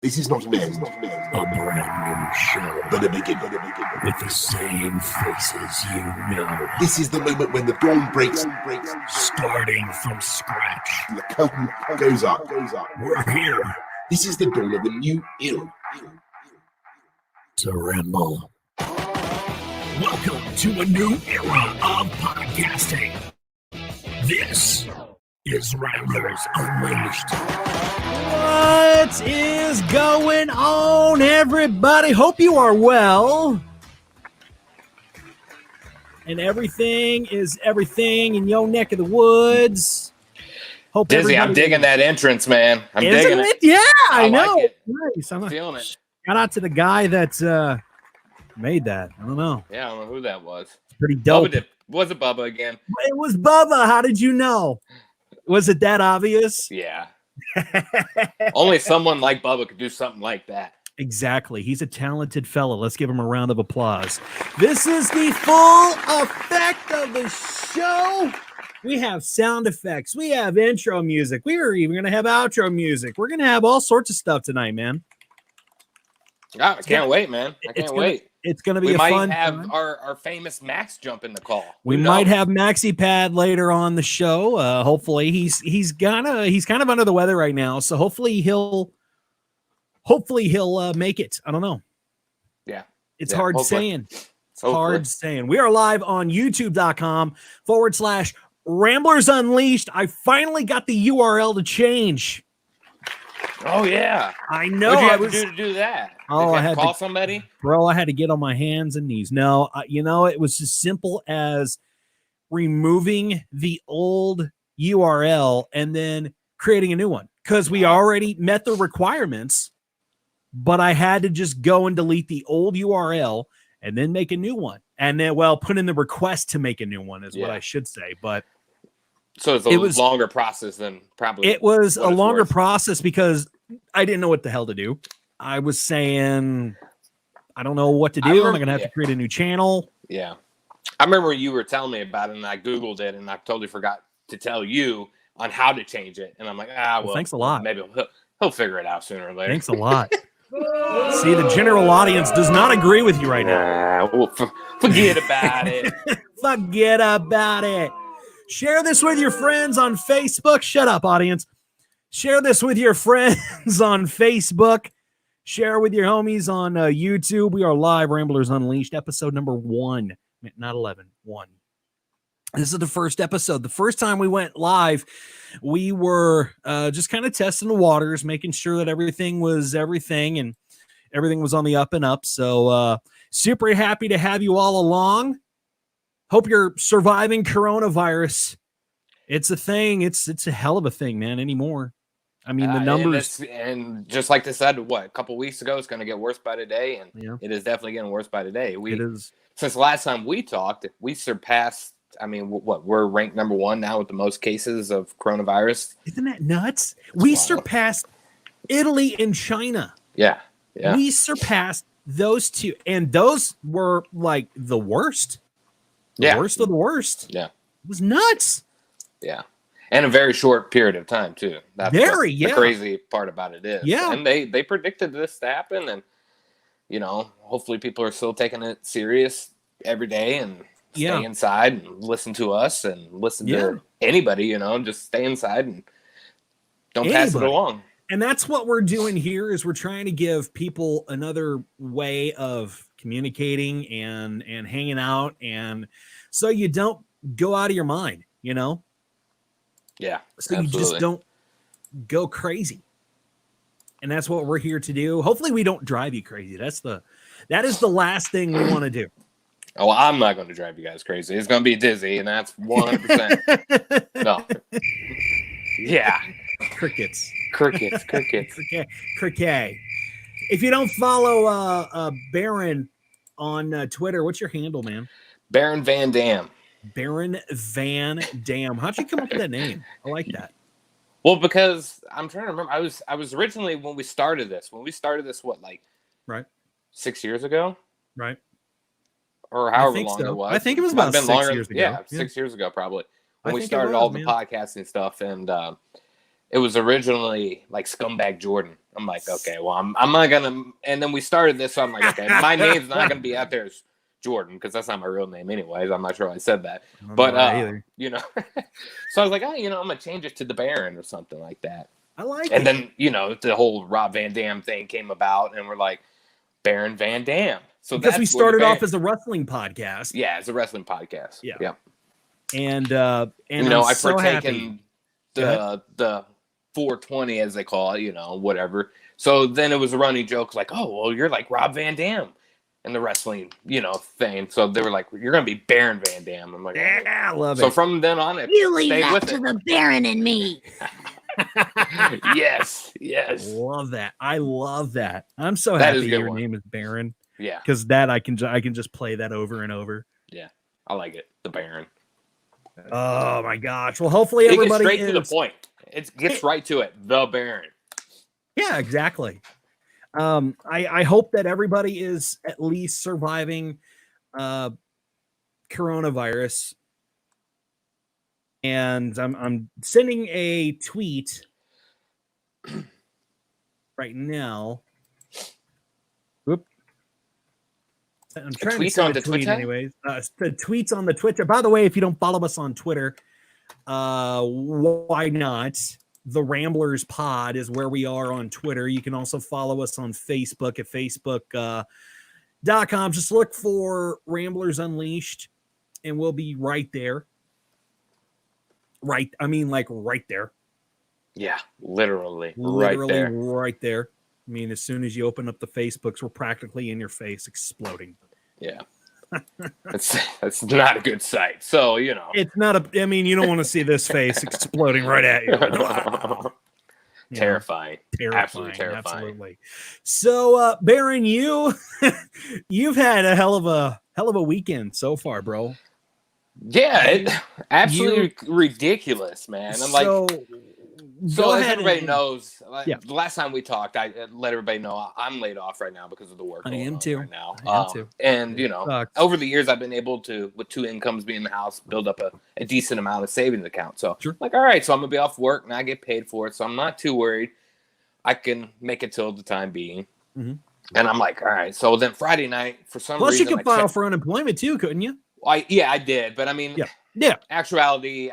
This is not meant A brand new show for the beginning. with the same faces you know. This is the moment when the dawn breaks, Starting from scratch. and the curtain goes up. We're here This is the dawn of a new era. to ramble. Welcome to a new era of podcasting. This is Ramblers Unleashed. What is going on, everybody? Hope you are well. And everything is everything in your neck of the woods. Hope Dizzy, I'm everybody- digging that entrance, man. I'm Isn't digging it. Yeah, I like know. it. Nice. I'm feeling it. Shout out to the guy that made that. I don't know. Yeah, I don't know who that was. It's pretty dope. Was it Bubba again? It was Bubba. How did you know? Was it that obvious? Yeah. Only someone like Bubba could do something like that. Exactly. He's a talented fellow. Let's give him a round of applause. This is the full effect of the show. We have sound effects. We have intro music. We are even going to have outro music. We're going to have all sorts of stuff tonight, man. I can't wait, man. I can't wait. It's going to be We a might fun have time. our famous Max jump in the call. We Who might knows? have Maxi Pad later on the show. Hopefully, he's kind of under the weather right now, so hopefully he'll make it. I don't know. Yeah, It's Yeah, hard hopefully. saying. It's Hopefully. hard saying. We are live on YouTube.com/Ramblers Unleashed. I finally got the URL to change. Oh yeah. I know. What did you I have was, to do to do that? Oh, Did you I have had to call to- somebody. bro. I had to get on my hands and knees. No, it was as simple as removing the old URL and then creating a new one because we already met the requirements. But I had to just go and delete the old URL and then make a new one, and then put in the request to make a new one is what Yeah. I should say. But So It it was- was longer process than probably. it was a what it's longer worth. process because I didn't know what the hell to do. I was saying, I don't know what to do. Am I remember- going to have yeah. to create a new channel? Yeah. I remember you were telling me about it, and I Googled it, and I totally forgot to tell you on how to change it. And I'm like, well, thanks a lot. Maybe he'll figure it out sooner or later. Thanks a lot. See, the general audience does not agree with you right now. Well, forget about it. Forget about it. Share this with your friends on Facebook. Shut up, audience. Share this with your friends on Facebook. Share with your homies on YouTube. We are live, Ramblers Unleashed, episode number 1. Not 11, 1. This is the first episode. The first time we went live, we were just kind of testing the waters, making sure that everything was everything and everything was on the up and up. So super happy to have you all along. Hope you're surviving coronavirus. It's a thing. It's a hell of a thing, man, anymore. I mean, the numbers. And just like they said, a couple weeks ago, it's going to get worse by the day, and Yeah. it is definitely getting worse by the day. It is. Since the last time we talked, we surpassed. I mean, we're ranked number 1 now with the most cases of coronavirus. Isn't that nuts? We wild. surpassed Italy and China. Yeah, yeah, We surpassed those two, and those were like the worst. The Yeah. worst of the worst. yeah, It was nuts. yeah. And a very short period of time too. That's what Very, yeah. The crazy part about it is. Yeah. And they predicted this to happen, and hopefully people are still taking it serious every day and stay Yeah. inside and listen to us and listen Yeah. to anybody. Just stay inside and don't pass it Anybody. along. And that's what we're doing here is we're trying to give people another way of communicating and hanging out, and so you don't go out of your mind, Yeah. so absolutely. you just don't go crazy. And that's what we're here to do. Hopefully we don't drive you crazy. That is the last thing we want to do. Oh, well, I'm not going to drive you guys crazy. It's going to be Dizzy, and that's 100%. No. Yeah. Crickets. Crickets. Cricket. If you don't follow Baron on Twitter, what's your handle, man? Baron Van Dam. Baron Van Dam. How'd you come up with that name? I like that. Well, because I'm trying to remember. I was originally when we started this, what, like Right. 6 years ago? Right. Or however think long so. it was. I think it was Might have about been 6 years ago. Yeah, Yeah. 6 years ago probably. I When we think it started was, all man. the podcasting stuff, and it was originally like Scumbag Jordan. I'm like, okay, well, I'm not gonna. And then we started this, so I'm like, okay, my name's not gonna be out there as Jordan because that's not my real name, anyways. I'm not sure I said that, but you know, so I was like, oh, you know, I'm gonna change it to the Baron or something like that. I like it. And then, you know, the whole Rob Van Dam thing came about, and we're like, Baron Van Dam. So because we started off as a wrestling podcast. Yeah, it's a wrestling podcast. Yeah. And you know, I've so partaken the 420 as they call it, you know, whatever. So then it was a running joke, like, oh, well, you're like Rob Van Dam in the wrestling, you know, thing. So they were like, you're gonna be Baron Van Dam. I'm like, yeah, I love it. So from then on, you leave that to the Baron and me. yes. Love that. I love that. I'm so happy your name is Baron. Yeah, because that I can just play that over and over. Yeah, I like it. The Baron. Oh my gosh! Well, hopefully everybody gets straight to the point. It gets right to it. The Baron. Yeah, exactly. I hope that everybody is at least surviving coronavirus. And I'm sending a tweet right now. Whoop. I'm trying to send a tweet anyways. The tweets on the Twitter. By the way, if you don't follow us on Twitter, why not? The Ramblers Pod is where we are on Twitter. You can also follow us on Facebook at facebook.com. Just look for Ramblers Unleashed and we'll be right there. Right. I mean, like right there. Yeah, literally right there. I mean, as soon as you open up the Facebooks, we're practically in your face, exploding. Yeah. That's not a good sight. So, you know. It's not a, I mean, you don't want to see this face exploding right at you. Terrifying. Absolutely terrifying. Absolutely. So, Baron, you've had a hell of a weekend so far, bro. Yeah, absolutely ridiculous, man. I'm so as everybody knows, the last time we talked, I let everybody know I'm laid off right now because of the work. I am too. Right now. I am too. And you know, over the years, I've been able to, with two incomes being in the house, build up a decent amount of savings account. So, like, all right, so I'm gonna be off work and I get paid for it, so I'm not too worried. I can make it till the time being. Mm-hmm. And I'm like, all right. So then Friday night, for some reason, you could file for unemployment too, couldn't you? I did, but I mean, actuality,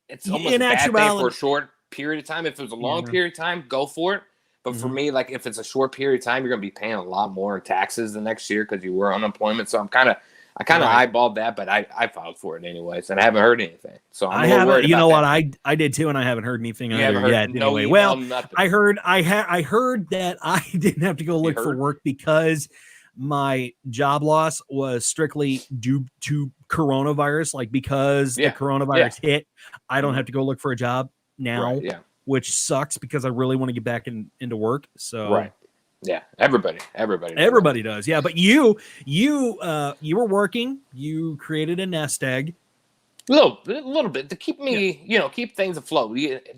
it's almost a bad thing for a short period of time. If it was a long period of time, go for it. But for me, like if it's a short period of time, you're gonna be paying a lot more in taxes the next year because you were on unemployment. So I kind of eyeballed that, but I filed for it anyways, and I haven't heard anything. So I'm worried about what I did too, and I haven't heard anything yet. No anyway, email, well, nothing. I heard that I didn't have to go look for work because my job loss was strictly due to coronavirus. Like because the coronavirus hit, I don't have to go look for a job now, which sucks because I really want to get back into work. So everybody does. Yeah, but you were working. You created a nest egg. A little bit to keep me, keep things afloat.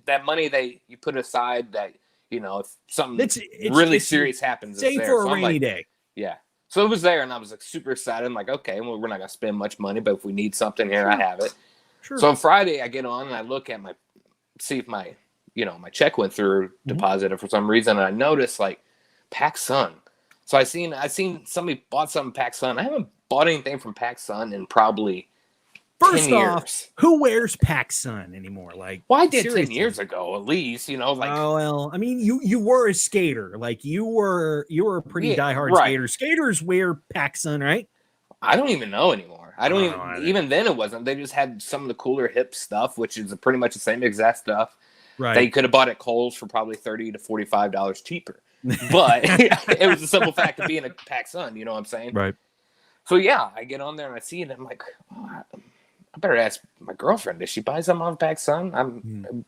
That money you put aside, that if something really serious happens, save for a rainy day. Yeah. So it was there, and I was like super excited. I'm like, okay, well, we're not gonna spend much money, but if we need something here, I have it. Sure. So on Friday, I get on and I look at see if my check went through deposited for some reason, and I noticed like PacSun. So I seen somebody bought something PacSun. I haven't bought anything from PacSun in probably 10 years. Who wears PacSun anymore? Like, well, I did seriously. 10 years ago, at least. Like, oh well, I mean, you were a skater. Like, you were a pretty diehard skater. Skaters wear PacSun, right? I don't even know anymore. I don't even then it wasn't. They just had some of the cooler hip stuff, which is pretty much the same exact stuff. Right. They could have bought at Kohl's for probably $30 to $45 cheaper. But it was the simple fact of being a PacSun. You know what I'm saying? Right. So yeah, I get on there and I see it. And I'm like, I better ask my girlfriend. Does she buy something on PacSun? I'd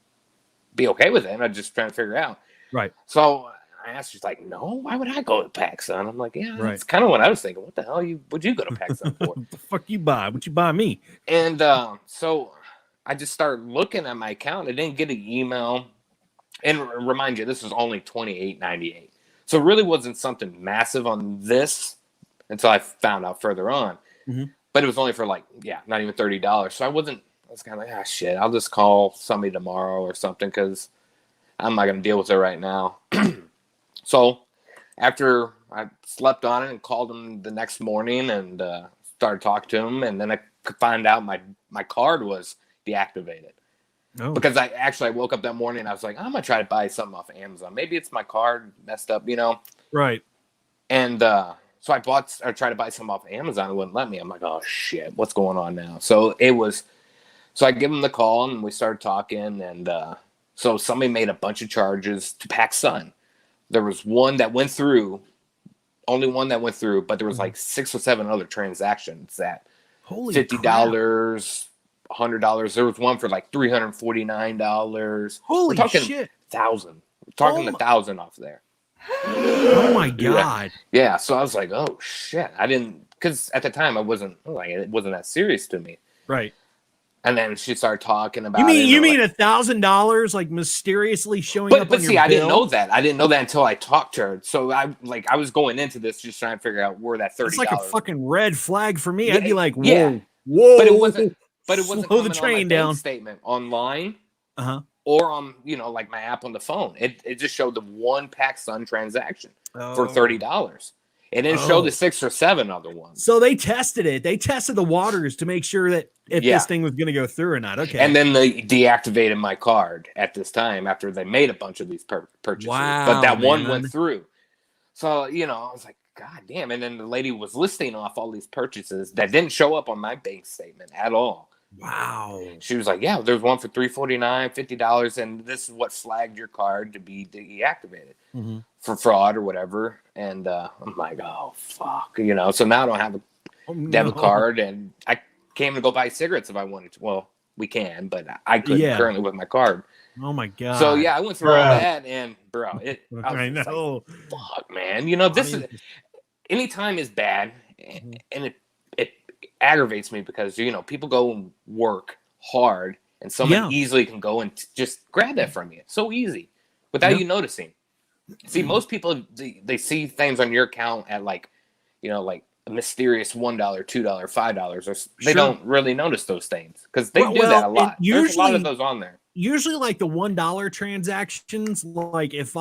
be okay with it. I'm just trying to figure out. Right. So I asked, she's like, no, why would I go to PacSun? I'm like, yeah, that's kind of what I was thinking. What the hell would you go to PacSun for? What the fuck you buy? What you buy me? And so I just started looking at my account. I didn't get an email. And remind you, this was only $28.98. So it really wasn't something massive on this until I found out further on. Mm-hmm. But it was only for not even $30. So I was kind of like, shit, I'll just call somebody tomorrow or something because I'm not going to deal with it right now. So after I slept on it and called him the next morning and started talking to him, and then I could find out my card was deactivated. Oh. Because I woke up that morning and I was like, I'm gonna try to buy something off of Amazon. Maybe it's my card messed up, Right. And so I tried to buy something off of Amazon. It wouldn't let me. I'm like, oh shit, what's going on now? So I give him the call and we started talking, and so somebody made a bunch of charges to PacSun. There was one that went through, only one that went through, but there was like 6 or 7 other transactions that $50, $100. There was one for like $349. Holy We're talking shit. 1,000. We're talking 1,000 off there. Oh my God. Yeah. So I was like, oh shit. I didn't, because at the time it wasn't that serious to me. Right. And then she started talking about You mean $1,000 like mysteriously showing up on your bill? But see, I didn't know that. I didn't know that until I talked to her. So I was going into this just trying to figure out where that $30. It's like a fucking red flag for me. Yeah, I'd be like, whoa, yeah. whoa. But it wasn't Slow coming the train on my down. bank statement online. Uh-huh. Or on, like my app on the phone. It just showed the one PacSun transaction for $30. It didn't show the 6 or 7 other ones. So they tested it. They tested the waters to make sure that if this thing was going to go through or not. Okay. And then they deactivated my card at this time after they made a bunch of these purchases. Wow, but that one went through. So, I was like, God damn. And then the lady was listing off all these purchases that didn't show up on my bank statement at all. Wow. She was like, yeah, there's one for $349, $50, and this is what flagged your card to be deactivated for fraud or whatever. And I'm like, oh, fuck. So now I don't have a debit card, and I came to go buy cigarettes if I wanted to. Well, we can, but I couldn't currently with my card. Oh, my God. So, yeah, I went through all that, and, bro, I know. Like, fuck, man. This is, anytime is bad, and it aggravates me because people go and work hard and someone easily can go and just grab that from you so easy without you noticing. See, most people they see things on your account at like like a mysterious $1, $2, $5, or they don't really notice those things because they do that a lot. There's a lot of those on there. Usually like the $1 transactions, like if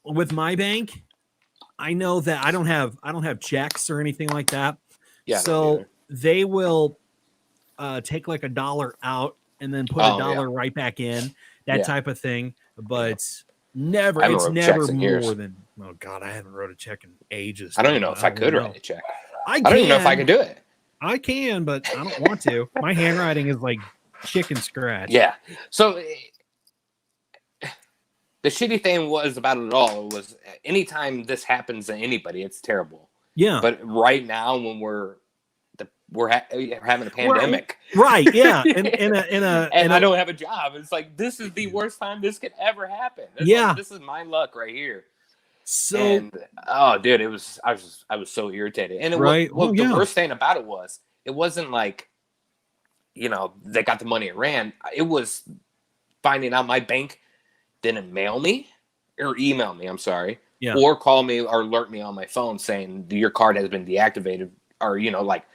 with my bank, I know that I don't have checks or anything like that. Yeah. So they will take like $1 out and then put $1 right back in, that type of thing. But it's never more than, oh God, I haven't wrote a check in ages. I don't even know if I could write a check. I don't even know if I can do it. I can, but I don't want to. My handwriting is like chicken scratch. Yeah. So the shitty thing about it all was anytime this happens to anybody, it's terrible. Yeah. But right now when we're having a pandemic, right? Yeah, and I don't have a job. It's like this is the worst time this could ever happen. This is my luck right here. So, dude, I was so irritated. And the worst thing about it was it wasn't like they got the money and ran. It was finding out my bank didn't mail me or email me. I'm sorry, or call me or alert me on my phone saying your card has been deactivated, or like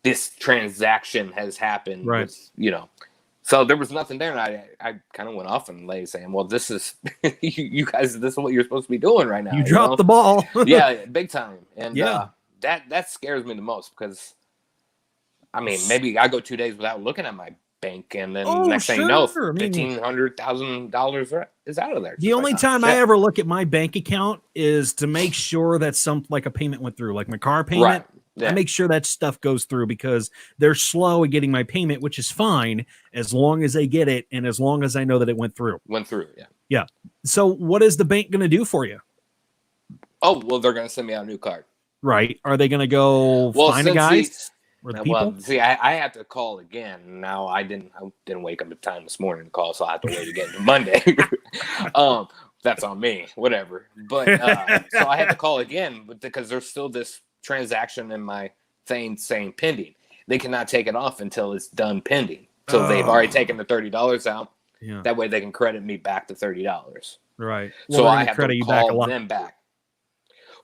this transaction has happened, right? So there was nothing there, and I kind of went off and lay saying, well, this is you guys, this is what you're supposed to be doing right now. You dropped the ball. Yeah, big time. And that scares me the most because I mean, maybe I go 2 days without looking at my bank, and then next thing you know, $1,500 is out of there. The only time I ever look at my bank account is to make sure that like a payment went through, like my car payment. Right. Yeah. I make sure that stuff goes through because they're slow at getting my payment, which is fine as long as they get it and as long as I know that it went through. Yeah. So what is the bank going to do for you? Oh, well, they're going to send me out a new card. Right. Are they going to go find the guys or the people? Well, see, I have to call again. Now, I didn't wake up in time this morning to call, so I have to wait again to Monday. That's on me. Whatever. But so I had to call again because there's still this transaction in my thing saying pending. They cannot take it off until it's done pending. So they've already taken the $30 out. Yeah. That way they can credit me back the $30. Right. Well, so I have to call them back.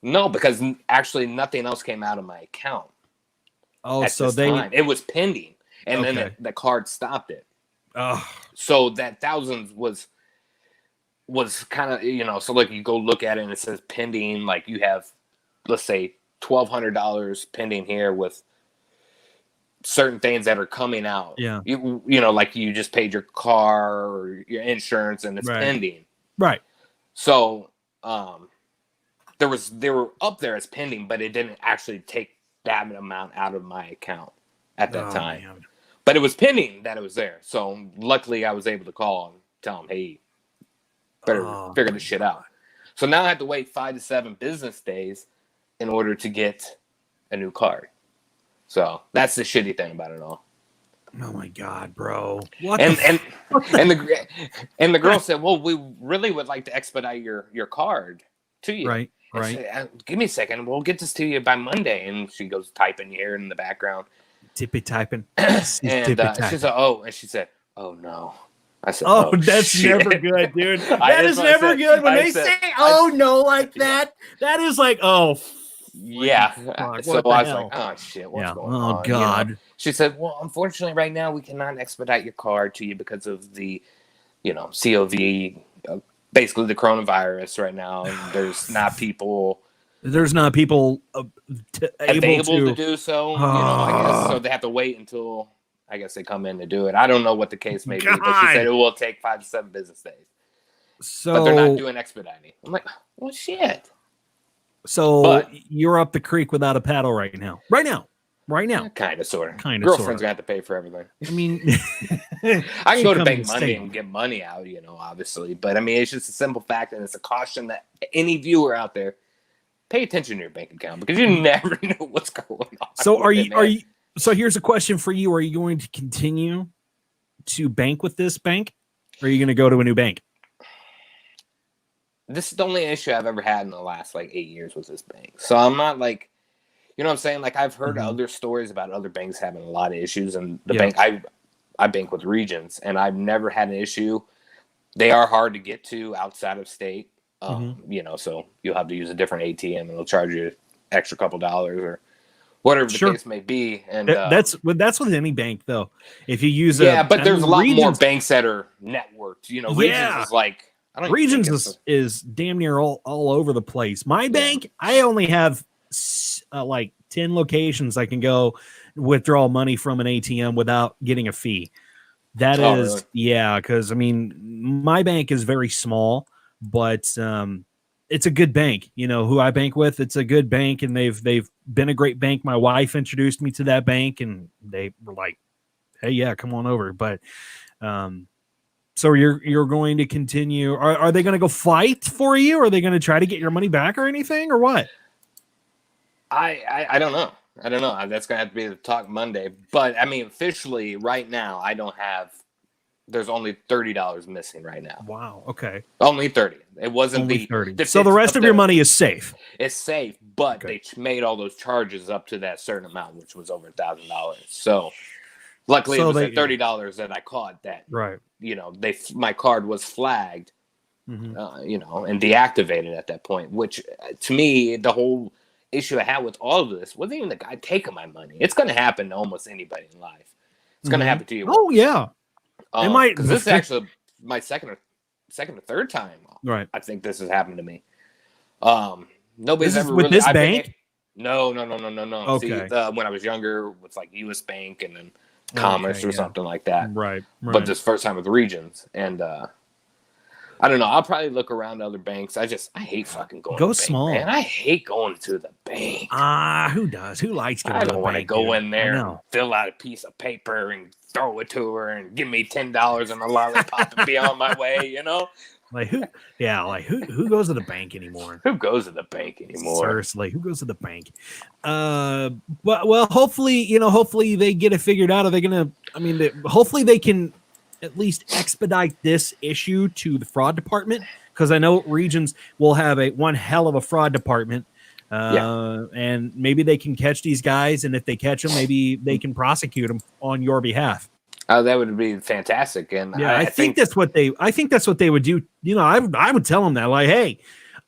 No, because actually nothing else came out of my account. Oh, so it was pending, and then the card stopped it. Oh. So that thousands was was kind of, so like you go look at it and it says pending, like you have, let's say $1,200 pending here with certain things that are coming out. Yeah. Like you just paid your car or your insurance and it's pending. Right. So they were up there as pending, but it didn't actually take that amount out of my account at that time. Man. But it was pending that it was there. So luckily I was able to call and tell them, hey, better figure this shit out. So now I have to wait 5 to 7 business days in order to get a new card. So that's the shitty thing about it all. Oh my God, bro! And the girl said, "Well, we really would like to expedite your card to you." Right. Said, give me a second. We'll get this to you by Monday. And she goes typing here in the background. Tippy typing. And she said, "Oh," and she said, "Oh no." I said, "Oh, that's shit. Never good, dude. That is never good when they say, 'Oh no,' like that. That is like, oh." Yeah. So I was like, oh shit, what's going on? Oh God. She said, well, unfortunately right now we cannot expedite your card to you because of the, COV, basically the coronavirus right now. And there's not people able to do so. I guess so they have to wait until I guess they come in to do it. I don't know what the case may be, but she said it will take 5 to 7 business days. So but they're not doing expediting. I'm like, well shit. So you're up the creek without a paddle right now. Right now. Kind of, sort of. Girlfriend's gonna have to pay for everything. I mean, I can go to bank Monday and get money out, obviously. But I mean, it's just a simple fact, and it's a caution that any viewer out there, pay attention to your bank account because you never know what's going on. So So here's a question for you: are you going to continue to bank with this bank, or are you going to go to a new bank? This is the only issue I've ever had in the last 8 years with this bank. So I'm not what I'm saying? I've heard other stories about other banks having a lot of issues, and the bank I bank with Regions, and I've never had an issue. They are hard to get to outside of state, so you'll have to use a different ATM, and they'll charge you extra couple dollars or whatever the case may be. And that's with any bank, though. If you use but there's a lot more banks that are networked. Regions is like. Regions is damn near all over the place. My bank, I only have 10 locations I can go withdraw money from an ATM without getting a fee. That is, really? Because I mean, my bank is very small, but it's a good bank. Who I bank with, it's a good bank, and they've been a great bank. My wife introduced me to that bank, and they were like, "Hey, yeah, come on over." But so you're going to continue? Are they going to go fight for you? Or are they going to try to get your money back or anything, or what? I don't know. I don't know. That's going to have to be the talk Monday. But I mean, officially, right now, I don't have. There's only $30 missing right now. Wow. Okay. Only 30. It wasn't only 30. So the rest of your money is safe. It's safe, but they made all those charges up to that certain amount, which was over $1,000. So. Luckily, it was at $30 that I caught that. Right. My card was flagged, and deactivated at that point. Which, to me, the whole issue I had with all of this wasn't even the guy taking my money. It's going to happen to almost anybody in life. It's going to happen to you. Oh yeah. Because this is actually my second or third time. Right. I think this has happened to me. Nobody's ever with really, this bank. No. Okay. See, when I was younger, with U.S. Bank and then. Commerce or something like that, right? But this first time with Regions, and I don't know. I'll probably look around other banks. I hate fucking going. Go to the small, bank, man. I hate going to the bank. Who does? Who likes going? I don't want to go in there and fill out a piece of paper and throw it to her and give me $10 and a lollipop and be on my way. Who? Yeah, who goes to the bank anymore? Who goes to the bank anymore? Seriously, who goes to the bank? Well, hopefully they get it figured out. Are they gonna? I mean, hopefully they can at least expedite this issue to the fraud department, because I know Regions will have one hell of a fraud department. And maybe they can catch these guys, and if they catch them, maybe they can prosecute them on your behalf. Oh, that would be fantastic. And I think that's what they would do. I would tell them that, hey,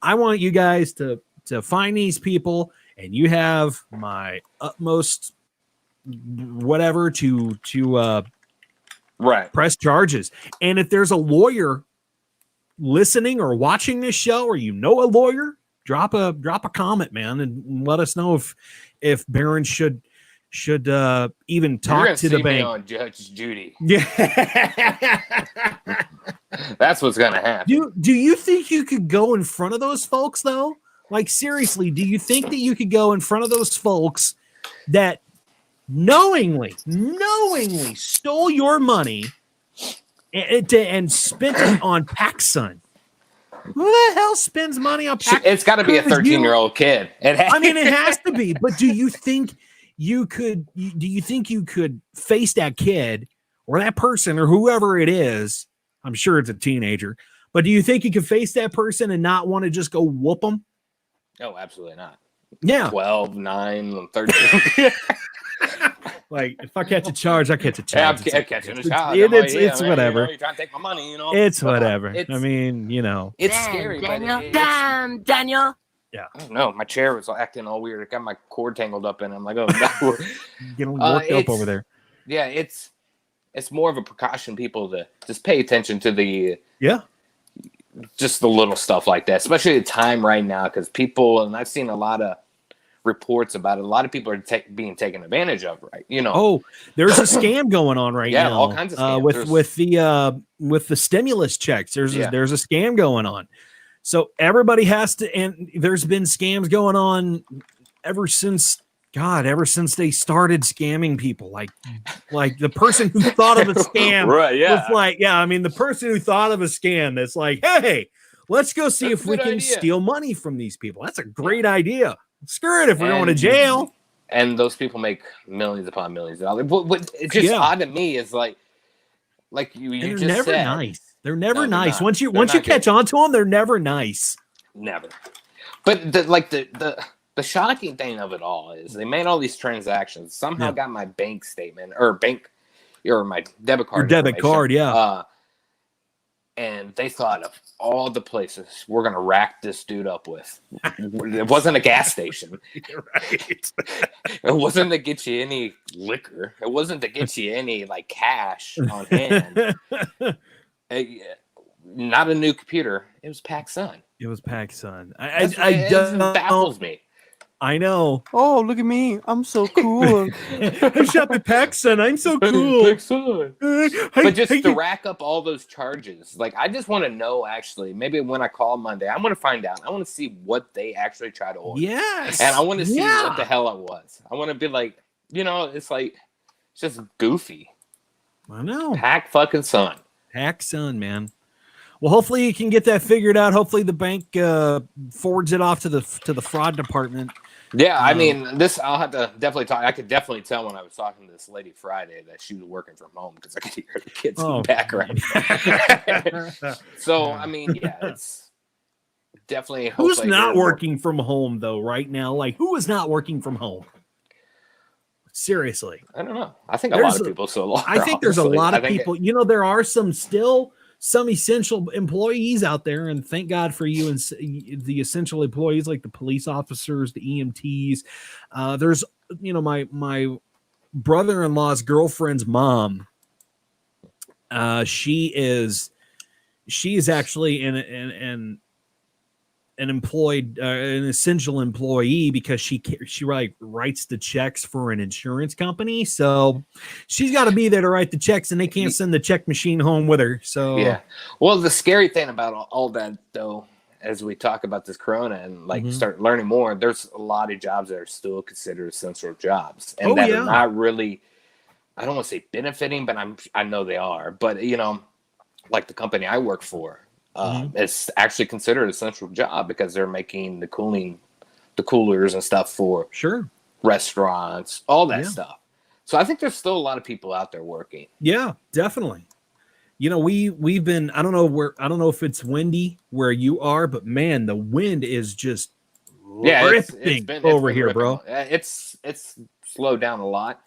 I want you guys to find these people, and you have my utmost whatever to press charges. And if there's a lawyer listening or watching this show, or you know a lawyer, drop a comment, man, and let us know if Barron should even talk to the bank. On Judge Judy. Yeah. That's what's gonna happen. Do you think you could go in front of those folks though? Like, seriously, do you think that you could go in front of those folks that knowingly stole your money and spent it on PacSun? Who the hell spends money on PacSun? It's got to be a 13-year-old kid. I mean, it has to be. But do you think you could? Do you think you could face that kid or that person or whoever it is? I'm sure it's a teenager. But do you think you could face that person and not want to just go whoop them? Oh, absolutely not. Yeah. 12, 9, 13. Like, if I catch a charge, I catch a charge. Yeah, I'm catching a charge. It's whatever. You know, you're trying to take my money, you know. It's whatever. I mean, you know. It's scary. Daniel. But Daniel. Yeah. I don't know. My chair was acting all weird. It got my cord tangled up in it. I'm like, oh, no. Getting worked up over there. Yeah, it's more of a precaution, people, to just pay attention to the just the little stuff like that, especially the time right now, because people, and I've seen a lot of reports about it, a lot of people are being taken advantage of, right? You know. Oh, there's a scam going on right now. Yeah, all kinds of scams. With the stimulus checks. There's a scam going on. So everybody has to, and there's been scams going on ever since they started scamming people. Like the person who thought of a scam, right? Yeah, was like, I mean, the person who thought of a scam that's like, hey, let's go see if we can steal money from these people. That's a great idea. Screw it if we're going to jail. And those people make millions upon millions of dollars. What it's just odd to me is like you just never said, nice. They're never nice. Not. Once you catch on to them, they're never nice. Never. But the shocking thing of it all is they made all these transactions. Somehow got my bank statement or my debit card. Your debit card, and they thought of all the places we're gonna rack this dude up with. It wasn't a gas station. Right. It wasn't to get you any liquor. It wasn't to get you any like cash on hand. Not a new computer. It was PacSun. It was PacSun. It baffles me. I know. Oh, look at me. I'm so cool. I shop at PacSun. I'm so cool. But just to rack up all those charges, like, I just want to know, actually, maybe when I call Monday, I want to find out. I want to see what they actually try to order. Yes. And I want to see what the hell it was. I want to be like, you know, it's just goofy. I know. PacSun. PacSun, man. Well, hopefully you can get that figured out. Hopefully the bank forwards it off to the fraud department. Yeah, I mean, I'll have to definitely talk. I could definitely tell when I was talking to this lady Friday that she was working from home because I could hear the kids in the background. So, I mean, yeah, it's definitely. Who's not working from home though right now? Like, who is not working from home? Seriously, I don't know. I think a lot of people still are. I think there's a lot of people. You know, there are some essential employees out there, and thank God for you and the essential employees like the police officers, the EMTs. There's, you know, my brother-in-law's girlfriend's mom. She is actually an essential employee because she like writes the checks for an insurance company. So she's got to be there to write the checks, and they can't send the check machine home with her. So yeah. Well, the scary thing about all that, though, as we talk about this corona and start learning more, there's a lot of jobs that are still considered essential jobs, and are not really, I don't want to say benefiting, but I know they are. But, you know, like the company I work for, it's actually considered an essential job because they're making the coolers and stuff for restaurants, all that stuff. So I think there's still a lot of people out there working. Yeah, definitely. You know, we've been, I don't know if it's windy where you are, but man, the wind is just ripping over here, bro. It's slowed down a lot.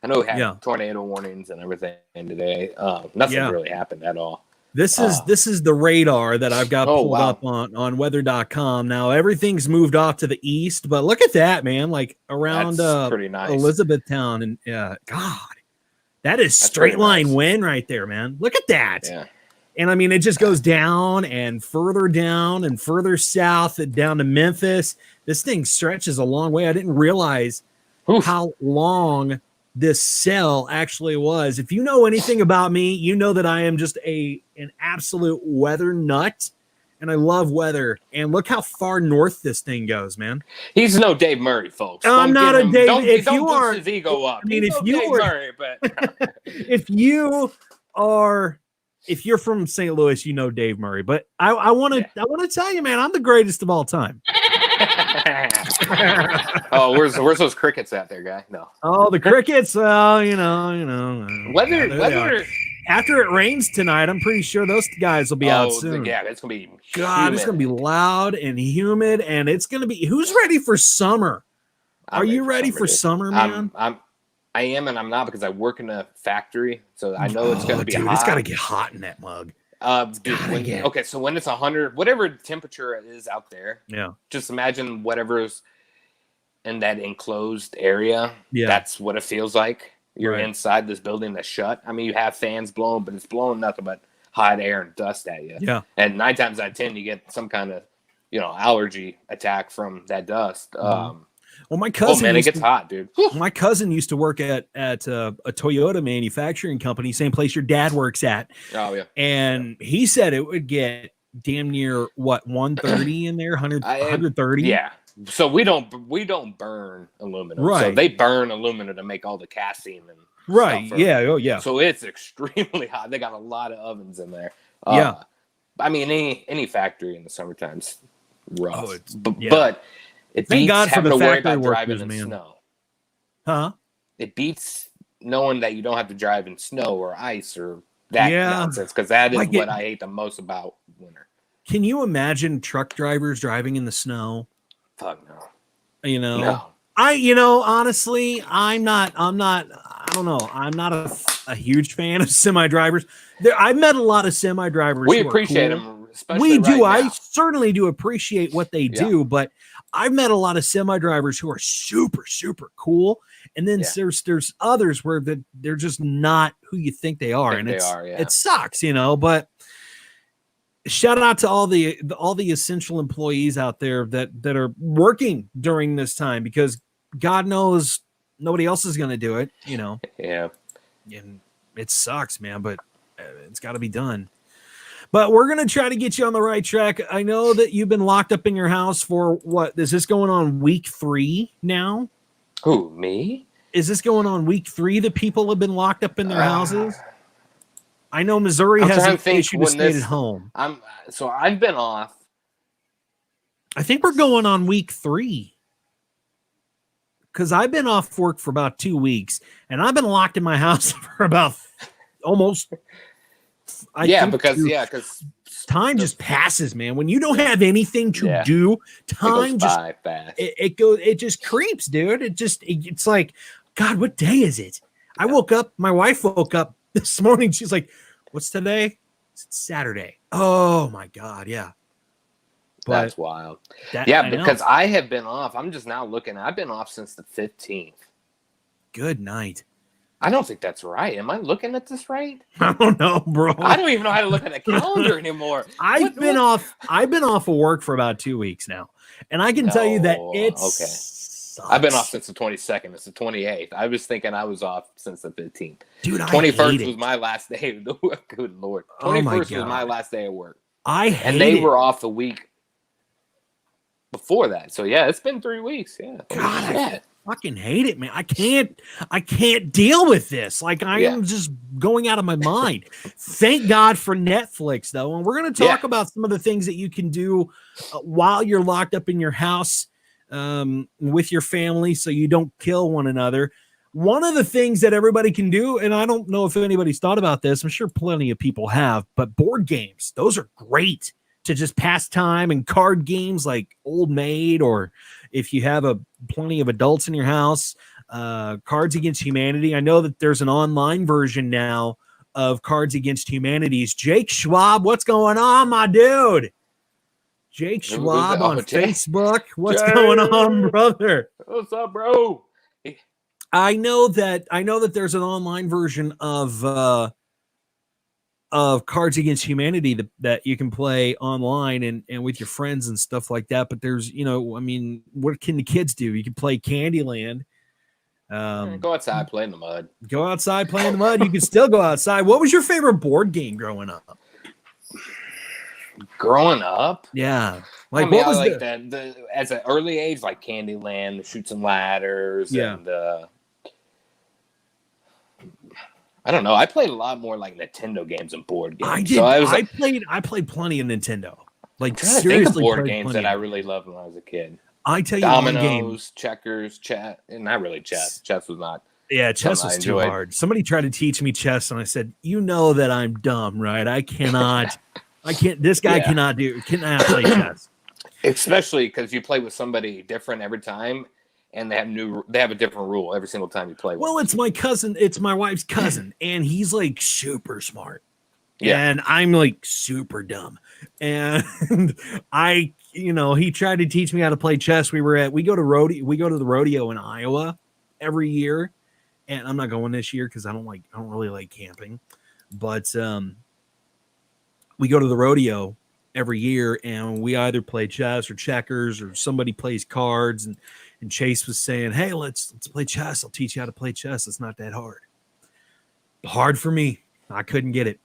I know we had tornado warnings and everything today. Nothing really happened at all. This is the radar that I've got pulled up on weather.com. Now everything's moved off to the east, but look at that, man. Like around pretty nice. Elizabethtown, and God, that is straight line wind right there, man. Look at that. Yeah. And I mean, it just goes down and further south and down to Memphis. This thing stretches a long way. I didn't realize how long this cell actually was. If you know anything about me, you know that I am just an absolute weather nut, and I love weather. And look how far north this thing goes, man. He's no Dave Murray, folks. I'm not a Dave. Don't boost his ego up. I mean, He's if no you Dave were, Murray, but if you're from St. Louis, you know Dave Murray. But I want to tell you, man, I'm the greatest of all time. Oh, where's those crickets out there, guy? No. Oh, the crickets. You know. Weather. After it rains tonight, I'm pretty sure those guys will be out soon. Yeah, it's gonna be. God, it's gonna be loud and humid, and it's gonna be. Who's ready for summer? Are you ready for summer, man? I am, and I'm not, because I work in a factory, so I know it's gonna be hot. It's gotta get hot in that mug. Okay, so when it's 100, whatever temperature it is out there, just imagine whatever's in that enclosed area. Yeah, that's what it feels like. You're inside this building that's shut. I mean, you have fans blowing, but it's blowing nothing but hot air and dust at you. Yeah, and 9 times out of 10, you get some kind of allergy attack from that dust. Well, my cousin. Oh man, it gets hot, dude. My cousin used to work at a Toyota manufacturing company, same place your dad works at. Oh yeah. And he said it would get damn near 130 in there, 130. Yeah. So we don't burn aluminum. Right. So they burn aluminum to make all the casting and stuff. Yeah. Oh yeah. So it's extremely hot. They got a lot of ovens in there. Yeah. I mean, any factory in the summertime's rough. But it thank beats God for having the to worry factory about driving workers, in man. snow. Huh? It beats knowing that you don't have to drive in snow or ice or that nonsense, because that is what I hate the most about winter. Can you imagine truck drivers driving in the snow? Fuck no. No. Honestly, I'm not a huge fan of semi drivers. I've met a lot of semi drivers. We appreciate them. We do. Right I certainly do appreciate what they do, but I've met a lot of semi drivers who are super, super cool. And then there's others where they're just not who you think they are. It sucks, but shout out to all the essential employees out there that are working during this time, because God knows nobody else is going to do it, Yeah. And it sucks, man, but it's got to be done. But we're going to try to get you on the right track. I know that you've been locked up in your house for what? Is this going on week 3 now? Who, me? Is this going on week 3 that people have been locked up in their houses? I know Missouri has issued a stay at home. I've been off. I think we're going on week 3. Because I've been off work for about 2 weeks, and I've been locked in my house for about almost. Because time just passes, man. When you don't have anything to do, time just fast. It just creeps, dude. It's like, God, what day is it? I woke up. My wife woke up this morning. She's like, "What's today?" It's Saturday. Oh my God, yeah. But that's wild. Because I have been off. I'm just now looking. I've been off since the 15th. Good night. I don't think that's right. Am I looking at this right? I don't know, bro. I don't even know how to look at a calendar anymore. I've been off of work for about 2 weeks now, and I can tell you that it's. Okay. I've been off since the 22nd. It's the 28th. I was thinking I was off since the 15th. Dude, 21st was my last day. Good Lord. 21st was my last day of work. And they were off the week before that. So yeah, it's been 3 weeks. Yeah. God, I fucking hate it, man. I can't deal with this. Like I am just going out of my mind. Thank God for Netflix though. And we're going to talk about some of the things that you can do while you're locked up in your house with your family, so you don't kill one another. One of the things that everybody can do, and I don't know if anybody's thought about this, I'm sure plenty of people have, but board games, those are great to just pass time, and card games like Old Maid, or if you have plenty of adults in your house, Cards Against Humanity. I know that there's an online version now of Cards Against Humanity's. Jake Schwab, what's going on, my dude? Jake Schwab on Facebook. What's going on, brother? What's up, bro? I know that there's an online version of of Cards Against Humanity that you can play online and with your friends and stuff like that. But there's, I mean, what can the kids do? You can play Candyland. Go outside, play in the mud. Go outside, play in the mud. You can still go outside. What was your favorite board game growing up? Growing up? Yeah. Like, what was the as an early age, like Candyland, the Chutes and Ladders, and I don't know. I played a lot more like Nintendo games and board games. I did. So I played plenty of Nintendo. Like, seriously, board games that I really loved when I was a kid. I tell you, Dominoes, checkers, chess, and not really chess. Chess was not. Yeah, chess was too hard. Somebody tried to teach me chess, and I said, "You know that I'm dumb, right? I cannot. I can't. This guy cannot play chess." Especially because you play with somebody different every time, and they have a different rule every single time you play with. Well, it's my cousin. It's my wife's cousin, and he's like super smart. Yeah. And I'm like super dumb. And he tried to teach me how to play chess. We go to the rodeo in Iowa every year. And I'm not going this year because I don't really like camping. But we go to the rodeo every year and we either play chess or checkers or somebody plays cards. And Chase was saying, "Hey, let's play chess. I'll teach you how to play chess. It's not that hard." Hard for me. I couldn't get it.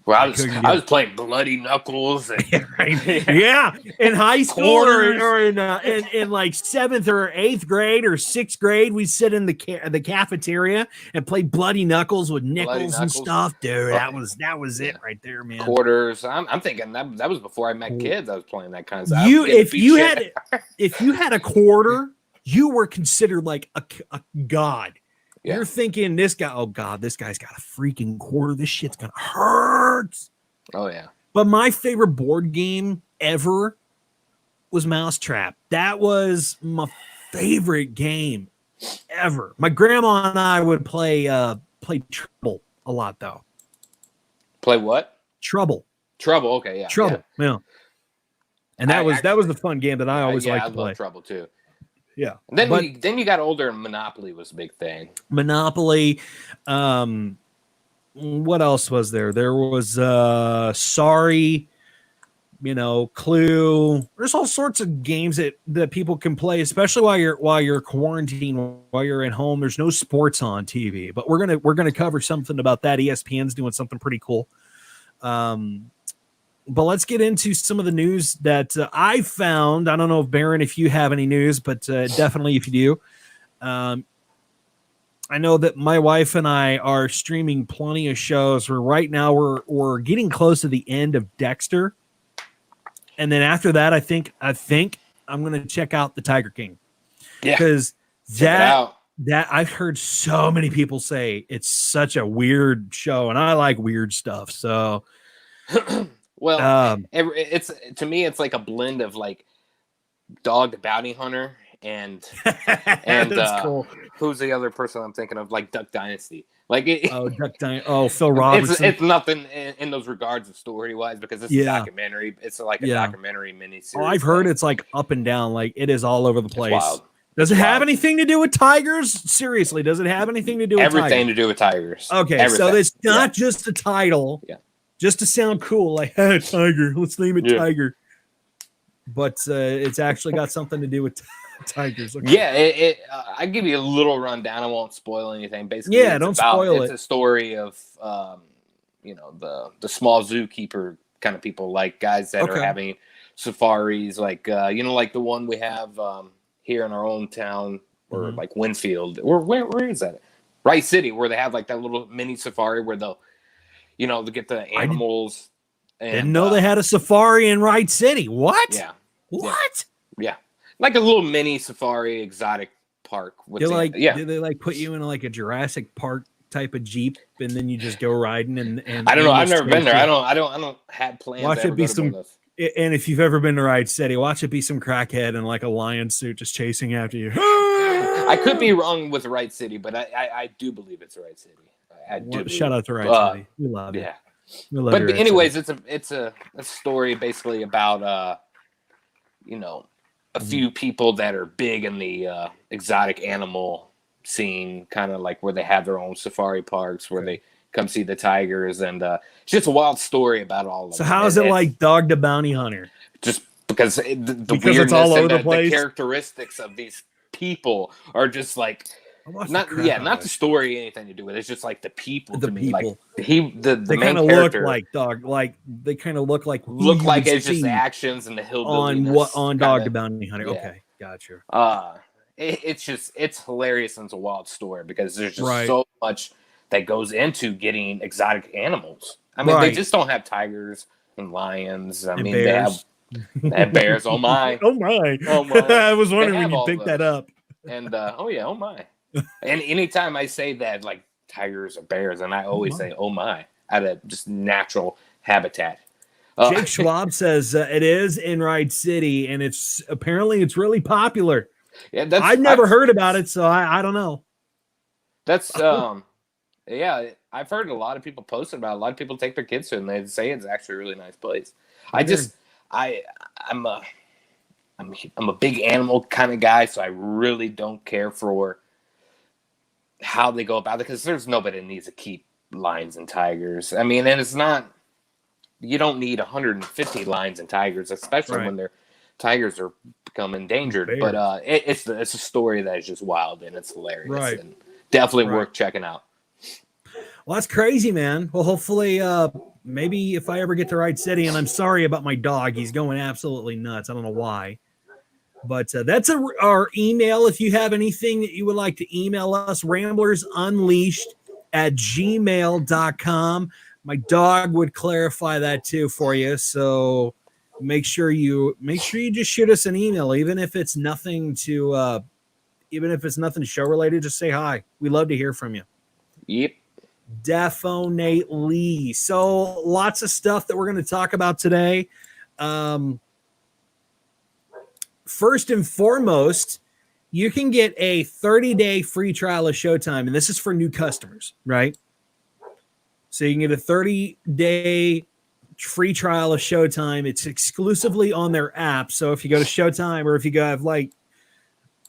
Well, I was playing Bloody Knuckles. And, yeah, in high school or in like 7th or 8th grade or 6th grade, we sit in the cafeteria and play Bloody Knuckles with nickels and stuff. Dude, that was it right there, man. Quarters. I'm thinking that was before I met kids. I was playing that kind of stuff. If you had a quarter, you were considered like a god. Yeah. You're thinking this guy, oh God, this guy's got a freaking quarter. This shit's gonna hurt. Oh yeah. But my favorite board game ever was Mousetrap. That was my favorite game ever. My grandma and I would play Trouble a lot though. Play what? Trouble. Okay, yeah. Trouble. Yeah. And that was the fun game that I always liked to play. I love Trouble too. Yeah. And then you got older and Monopoly was a big thing. Monopoly. What else was there? There was Sorry, Clue. There's all sorts of games that people can play, especially while you're quarantined, while you're at home. There's no sports on TV, but we're gonna cover something about that. ESPN's doing something pretty cool. But let's get into some of the news that I found. I don't know, Baron, if you have any news, but definitely if you do. I know that my wife and I are streaming plenty of shows. Right now we're getting close to the end of Dexter. And then after that, I think I'm going to check out The Tiger King. Yeah. Because that I've heard so many people say it's such a weird show, and I like weird stuff. So well, it's to me, it's like a blend of like Dog the Bounty Hunter and cool. Who's the other person I'm thinking of? Like Duck Dynasty. Like Duck Dynasty. Oh, Phil Robertson. It's nothing in those regards of story wise because it's a documentary. It's like a documentary miniseries. Oh, I've heard it's like up and down. Like it is all over the place. Wild. Does it have anything to do with tigers? Seriously, does it have anything to do with everything to do with tigers? Okay, everything. So it's not just a title. Yeah. Just to sound cool, like, hey, Tiger, let's name it Tiger. But it's actually got something to do with tigers. Okay. Yeah, I give you a little rundown. I won't spoil anything. Basically, don't spoil it. It's a story of, the small zookeeper kind of people, like guys that are having safaris, like, like the one we have here in our own town, or like Winfield, or where is that? Wright City, where they have like that little mini safari where they'll get the animals. Didn't know they had a safari in Wright City. What? Yeah. What? Yeah. Like a little mini safari exotic park. Do they like put you in like a Jurassic Park type of Jeep and then you just go riding and I don't know. I've never been there. I don't have plans. Watch it be some. And if you've ever been to Wright City, watch it be some crackhead in like a lion suit just chasing after you. I could be wrong with Wright City, but I do believe it's Wright City. Shout out to Wright City. We love you. Yeah. But anyways, it's a story basically about a few people that are big in the exotic animal scene, kind of like where they have their own safari parks where they come see the tigers, and it's just a wild story about all of them. So how is it like Dog the Bounty Hunter? Just because the Because weirdness it's all over and the place? the characteristics of these people are just like not the story anything to do with it. It's just like the people The to me. people. Like the They main kind of look character like dog, like they kind of look like it's just the actions and the hillbilly on Dog the Bounty Hunter. Yeah. Okay, gotcha. It's hilarious and it's a wild story because there's just Right. so much that goes into getting exotic animals. I mean, they Right. just don't have tigers and lions. I And mean, bears. they have bears. Oh my! Oh my! Oh my. I was They wondering when have you all picked those. that up. And oh yeah, oh my! And anytime I say that, like tigers or bears, and I always say oh my out of just natural habitat. Jake Schwab says it is in Ride City, and it's really popular. Yeah, I've never heard about it, so I don't know. That's yeah, I've heard a lot of people post about it. A lot of people take their kids to it, and they say it's actually a really nice place. I'm a big animal kind of guy, so I really don't care for how they go about it because there's nobody that needs to keep lions and tigers. I mean, and it's not, you don't need 150 lions and tigers, especially when their tigers are become endangered. Bears. But it's a story that is just wild and it's hilarious and definitely worth checking out. Well, that's crazy, man. Well, hopefully, maybe if I ever get to Ride City, and I'm sorry about my dog, he's going absolutely nuts. I don't know why. But that's our email. If you have anything that you would like to email us, ramblersunleashed@gmail.com. My dog would clarify that too for you. So make sure you just shoot us an email, even if it's nothing to show related. Just say hi. We love to hear from you. Yep. Definitely. So lots of stuff that we're going to talk about today. First and foremost, you can get a 30-day free trial of Showtime, and this is for new customers, right? So you can get a 30-day free trial of Showtime. It's exclusively on their app. So if you go to Showtime, or if you have like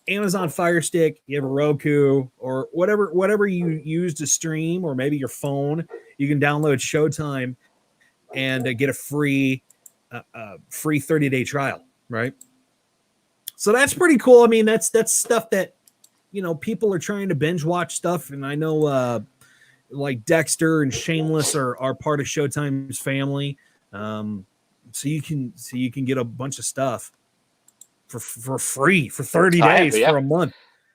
Amazon Fire Stick, you have a Roku, or whatever you use to stream, or maybe your phone, you can download Showtime and get a free 30-day trial, right? So that's pretty cool. I mean, that's stuff that, people are trying to binge watch stuff. And I know like Dexter and Shameless are part of Showtime's family. So you can get a bunch of stuff for free for 30 days, for a month.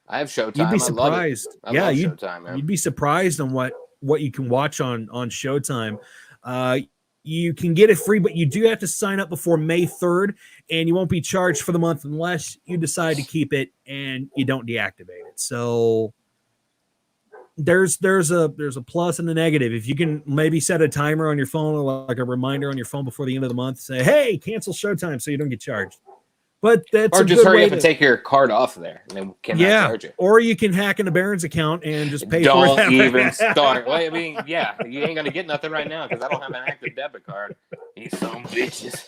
I have Showtime. You'd be surprised. I love Showtime, man. You'd be surprised on what you can watch on Showtime. You can get it free, but you do have to sign up before May 3rd, and you won't be charged for the month unless you decide to keep it and you don't deactivate it. So there's a plus and a negative. If you can maybe set a timer on your phone, or like a reminder on your phone before the end of the month, say, hey, cancel Showtime so you don't get charged. But that's or just hurry up and take your card off there, and then cannot charge it. Or you can hack into Barron's account and just pay don't for it. Don't even start. Well, I mean, yeah, you ain't gonna get nothing right now because I don't have an active debit card. You some bitches.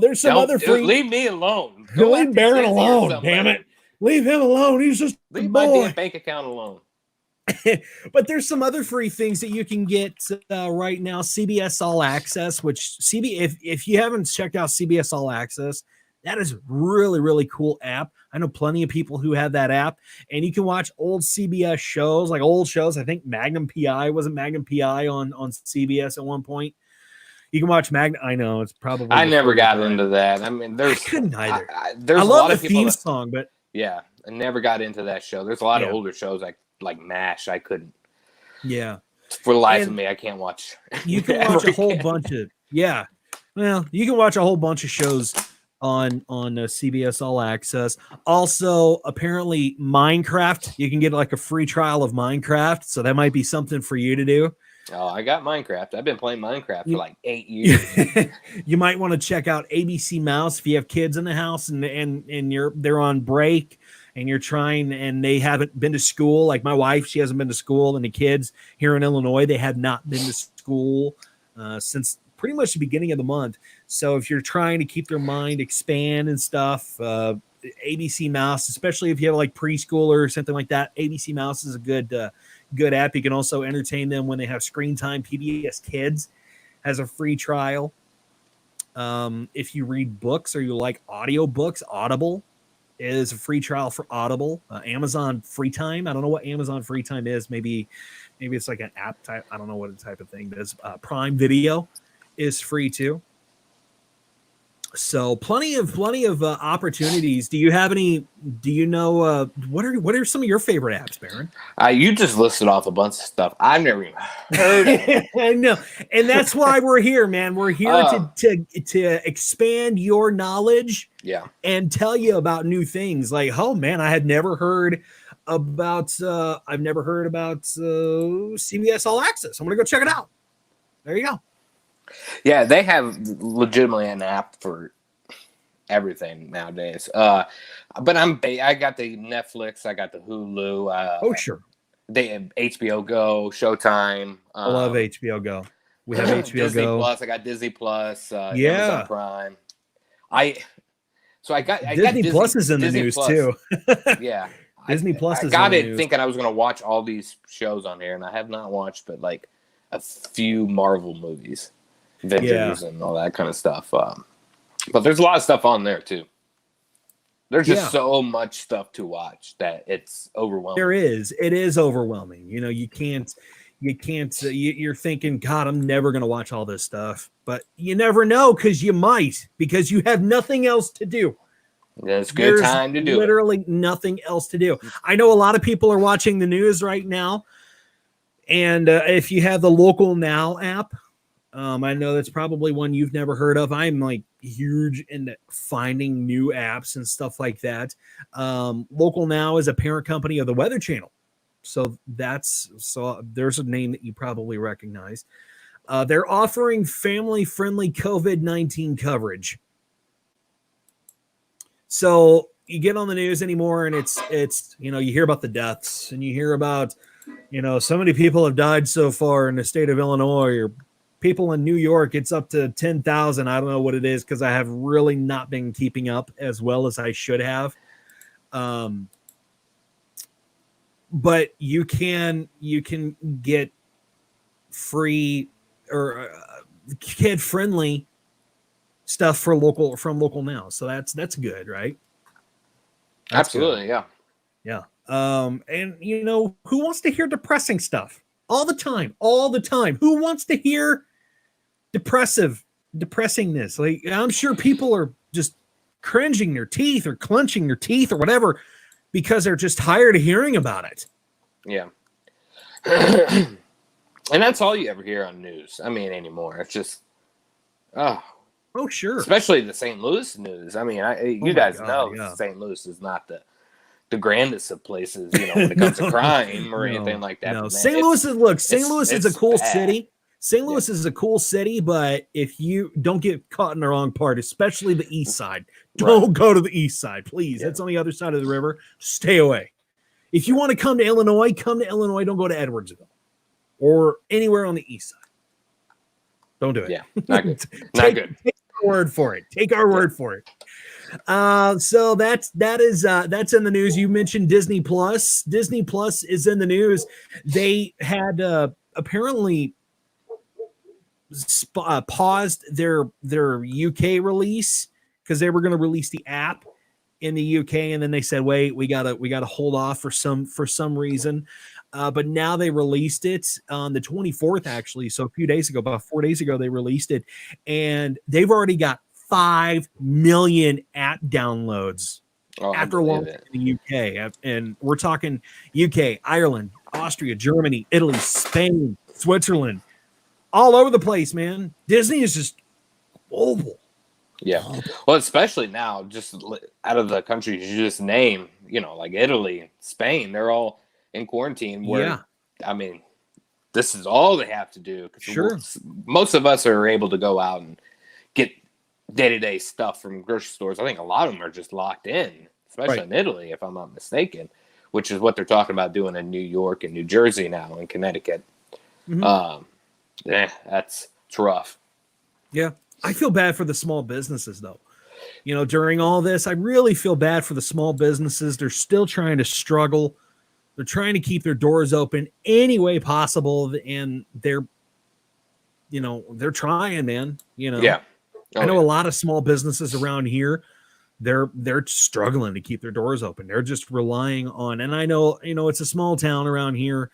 There's some other free. Leave me alone. Leave Barron alone. Damn it. Leave him alone. He's just leave my damn bank account alone. But there's some other free things that you can get right now. CBS All Access, which if you haven't checked out CBS All Access, that is really, really cool app. I know plenty of people who have that app, and you can watch old CBS shows, like old shows. I think Magnum PI wasn't Magnum PI on CBS at one point. You can watch Magnum. I know it's probably. I never got into that. I mean, I couldn't either. There's I love a lot the of people theme song, but yeah, I never got into that show. There's a lot of older shows like MASH. I couldn't. Yeah. For the life of me, I can't watch. You can watch a whole bunch of Well, you can watch a whole bunch of shows on CBS All Access. Also, apparently Minecraft. You can get like a free trial of Minecraft, so that might be something for you to do. Oh, I got Minecraft. I've been playing Minecraft for like 8 years. You might want to check out ABC Mouse if you have kids in the house and they're on break and you're trying and they haven't been to school. Like my wife, she hasn't been to school, and the kids here in Illinois, they have not been to school since pretty much the beginning of the month. So if you're trying to keep their mind expand and stuff, ABC Mouse, especially if you have like preschool or something like that, ABC Mouse is a good good app. You can also entertain them when they have screen time. PBS Kids has a free trial. If you read books or you like audio books, Audible is a free trial for Audible. Amazon Free Time. I don't know what Amazon Free Time is. Maybe it's like an app type. I don't know what type of thing it is. Prime Video is free too. So plenty of opportunities. Do you have any? Do you know what are some of your favorite apps, Baron? You just listed off a bunch of stuff I've never even heard of. I know, and that's why we're here, man. We're here to expand your knowledge, and tell you about new things. Like, oh man, I had never heard about. I've never heard about CBS All Access. I'm gonna go check it out. There you go. Yeah, they have legitimately an app for everything nowadays. But I got the Netflix, I got the Hulu. Sure. They have HBO Go, Showtime. I love HBO Go. We have HBO Disney Go. Plus. I got Disney Plus. Yeah. Amazon Prime. I got Disney Plus is in the news too. Yeah. Disney Plus is I got in the it news. thinking I was going to watch all these shows on here, and I have not watched but like a few Marvel movies. Avengers and all that kind of stuff. But there's a lot of stuff on there too. There's just so much stuff to watch that it's overwhelming. There is. It is overwhelming. You know, you can't, you're thinking, God, I'm never going to watch all this stuff. But you never know because you might, because you have nothing else to do. Yeah, it's a good time to do literally nothing else to do. I know a lot of people are watching the news right now. And if you have the Local Now app, I know that's probably one you've never heard of. I'm like huge into finding new apps and stuff like that. Local Now is a parent company of the Weather Channel. So there's a name that you probably recognize. They're offering family-friendly COVID-19 coverage. So you get on the news anymore and it's, you know, you hear about the deaths and you hear about, you know, so many people have died so far in the state of Illinois or people in New York, it's up to 10,000. I don't know what it is because I have really not been keeping up as well as I should have. But you can get free or kid-friendly stuff from Local Now. So that's good, right? That's absolutely good. Yeah. And you know, who wants to hear depressing stuff all the time? Who wants to hear depressingness? Like, I'm sure people are just cringing their teeth or clenching their teeth or whatever because they're just tired of hearing about it. Yeah. And that's all you ever hear on news. I mean, anymore. It's just, oh, sure. Especially the St. Louis news. I mean, you guys know St. Louis is not the grandest of places, you know, when it comes to crime or anything like that. No, man, St. Louis is a cool city. St. Louis is a cool city, but if you don't get caught in the wrong part, especially the east side, don't go to the east side, please. It's on the other side of the river. Stay away. If you want to come to Illinois, come to Illinois. Don't go to Edwardsville or anywhere on the east side. Don't do it. Yeah, not good. Not good. Take our word for it. Take our word for it. So that's in the news. You mentioned Disney Plus. Disney Plus is in the news. They had apparently paused their UK release because they were going to release the app in the UK, and then they said, "Wait, we gotta hold off for some reason." But now they released it on the 24th, actually. So a few days ago, about 4 days ago, they released it, and they've already got 5 million app downloads after launch in the UK. And we're talking UK, Ireland, Austria, Germany, Italy, Spain, Switzerland, all over the place, man. Disney is just global. Yeah. Well, especially now, just out of the countries you just named, you know, like Italy, Spain, they're all in quarantine. Where, I mean, this is all they have to do. Sure. Most of us are able to go out and get day-to-day stuff from grocery stores. I think a lot of them are just locked in, especially in Italy, if I'm not mistaken, which is what they're talking about doing in New York and New Jersey now and Connecticut. Mm-hmm. It's rough. Yeah. I feel bad for the small businesses, though. You know, during all this, I really feel bad for the small businesses. They're still trying to struggle. They're trying to keep their doors open any way possible, and they're trying, man. Yeah. I know a lot of small businesses around here. They're struggling to keep their doors open. They're just relying on, and I know, it's a small town around here.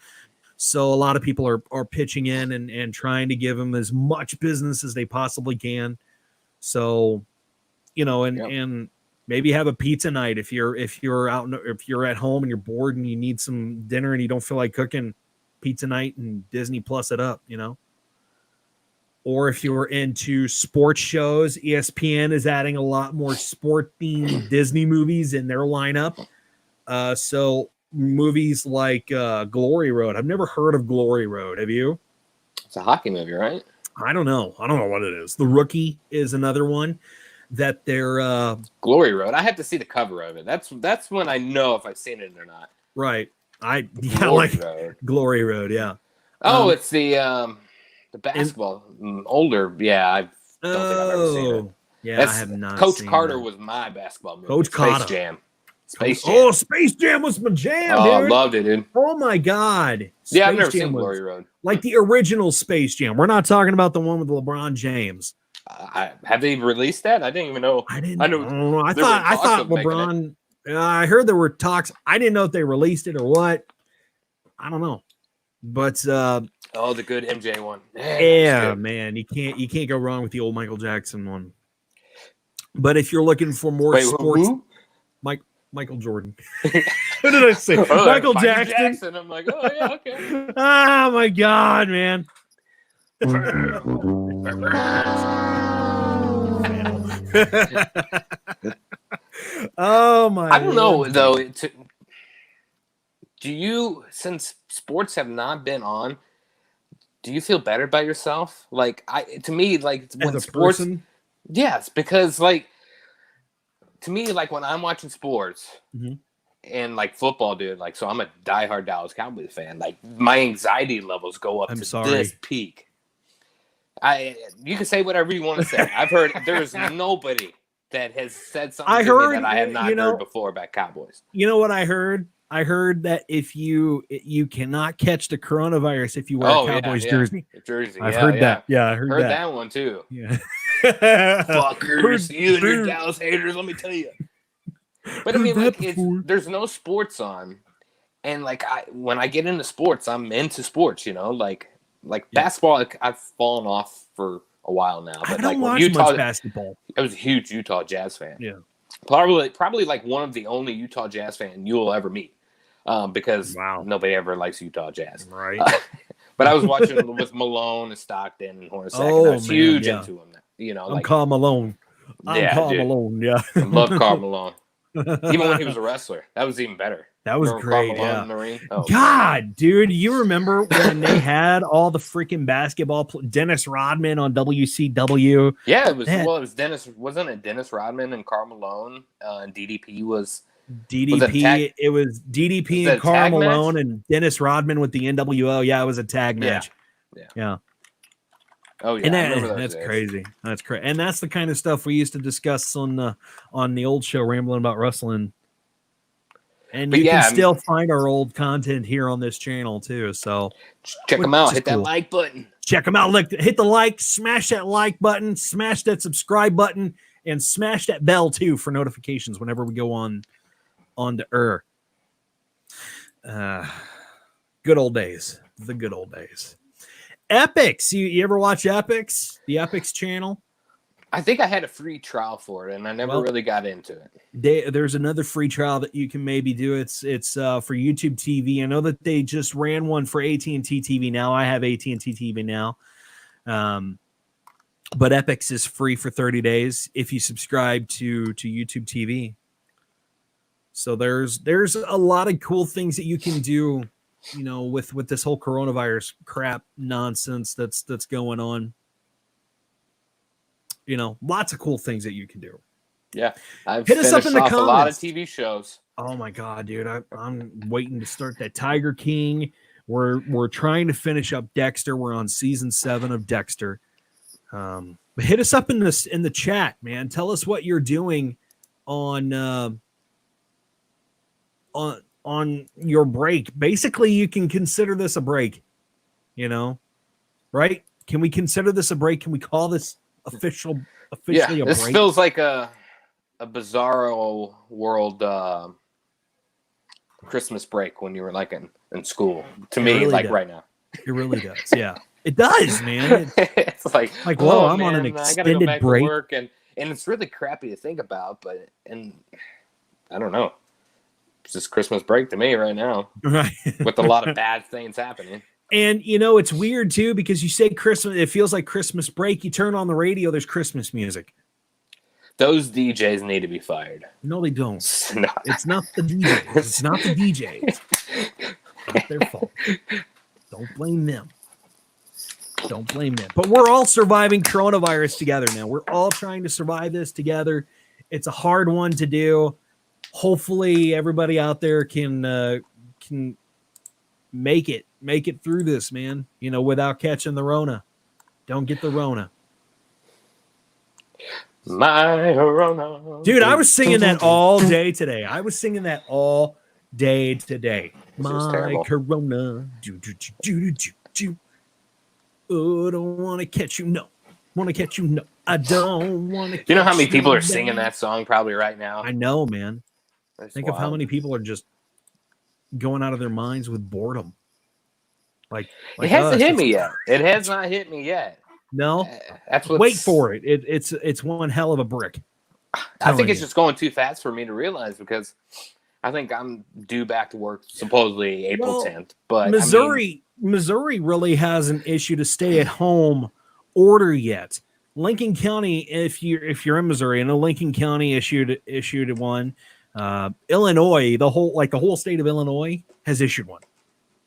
So a lot of people are pitching in and trying to give them as much business as they possibly can. So, and maybe have a pizza night if you're at home and you're bored and you need some dinner and you don't feel like cooking, pizza night and Disney Plus it up, Or if you're into sports shows, ESPN is adding a lot more sport-themed Disney movies in their lineup. So movies like Glory Road. I've never heard of Glory Road. Have you? It's a hockey movie, right? I don't know what it is. The Rookie is another one that they're Glory Road. I have to see the cover of it. That's when I know if I've seen it or not. Right. Glory Road. Glory Road, yeah. Oh, it's the basketball older. Yeah, I don't think I've ever seen it. Yeah, I have not. Coach seen Carter that. was my basketball movie. Coach Space Carter. Jam. Space Jam. Oh, Space Jam was my jam, dude. I loved it, dude. Oh my God. Yeah, I've Space never Jam seen was Glory Road. like the original Space Jam. We're not talking about the one with LeBron James. Have they released that? I didn't even know. I didn't. I know. I thought LeBron. I heard there were talks. I didn't know if they released it or what. I don't know. But the good MJ one. Man, you can't go wrong with the old Michael Jackson one. But if you're looking for more sports, Michael Jordan. What did I say? Michael Jackson. I'm like, oh yeah, okay. Oh my God, man. Oh my! I don't know though. Do you, since sports have not been on, do you feel better about yourself? Like to me, like when sports, yes, because like to me, like when I'm watching sports and like football, dude, like so I'm a diehard Dallas Cowboys fan. Like my anxiety levels go up this peak. You can say whatever you want to say. I've heard there's nobody that has said something to me that I have not heard before about Cowboys. You know what I heard? I heard that if you cannot catch the coronavirus if you wear a Cowboys jersey. I've heard that. Yeah, I heard that. That one too. Yeah. Fuckers, you and your Dallas haters, let me tell you. But I mean, like, there's no sports on, and like when I get into sports, I'm into sports. Like basketball, I've fallen off for a while now. But I don't watch much basketball. I was a huge Utah Jazz fan. Yeah. Probably like one of the only Utah Jazz fan you'll ever meet, because nobody ever likes Utah Jazz. Right. But I was watching with Malone and Stockton and Hornacek. I was huge into him. I'm Karl Malone. Malone. Yeah. I love Karl Malone. Even when he was a wrestler, that was even better. That was great. Yeah. In the ring? God, dude, you remember when they had all the freaking basketball? Dennis Rodman on WCW. Yeah, it was Dennis. Wasn't it Dennis Rodman and Karl Malone? And DDP was DDP. It was DDP and Karl Malone and Dennis Rodman with the NWO. Yeah, it was a tag match. Yeah. Oh yeah, and that's crazy. That's crazy, and that's the kind of stuff we used to discuss on the old show, Rambling About Wrestling. And you can still find our old content here on this channel too. So check them out. Hit that like button. Check them out. Hit the like, smash that like button, smash that subscribe button, and smash that bell too for notifications whenever we go on to good old days. The good old days. Epics. You ever watch Epics? The Epics channel? I think I had a free trial for it, and I never really got into it. There's another free trial that you can maybe do. It's for YouTube TV. I know that they just ran one for AT&T TV now. I have AT&T TV now. But Epics is free for 30 days if you subscribe to YouTube TV. So there's a lot of cool things that you can do, with this whole coronavirus crap nonsense that's going on. Lots of cool things that you can do. Yeah. I've hit us up in the comments. A lot of TV shows. Oh my God, dude. I'm waiting to start that Tiger King. We're trying to finish up Dexter. We're on season 7 of Dexter. But hit us up in the chat, man. Tell us what you're doing on on your break. Basically, you can consider this a break, right? Can we consider this a break? Can we call this officially a break? This feels like a bizarro world Christmas break when you were like in school. To me, really like does. Right now. It really does. Yeah, it does, man. It's like whoa, I'm on an I gotta extended go back break. to work, and it's really crappy to think about, and I don't know. It's just Christmas break to me right now, right? With a lot of bad things happening. And it's weird too because you say Christmas, it feels like Christmas break. You turn on the radio, there's Christmas music. Those DJs need to be fired. No, they don't. No. It's not the DJs. It's not the DJs. It's not their fault. Don't blame them. Don't blame them. But we're all surviving coronavirus together now. We're all trying to survive this together. It's a hard one to do. Hopefully, everybody out there can make it through this, man. Without catching the Rona. Don't get the Rona. My Rona. Dude, I was singing that all day today. I was singing that all day today. My Corona. Oh, don't want to catch you. No. Want to catch you. No. I don't want to catch you. You know how many people are singing that song probably right now? I know, man. Think wild. of how many people are just going out of their minds with boredom. Like it hasn't hit me yet. It has not hit me yet. No, that's what. Wait for it. It's one hell of a brick. I think it's just going too fast for me to realize because I think I'm due back to work supposedly April 10th. But Missouri really hasn't issued a stay-at-home order yet. Lincoln County, if you're in Missouri, I know Lincoln County issued one. Illinois, the whole state of Illinois has issued one.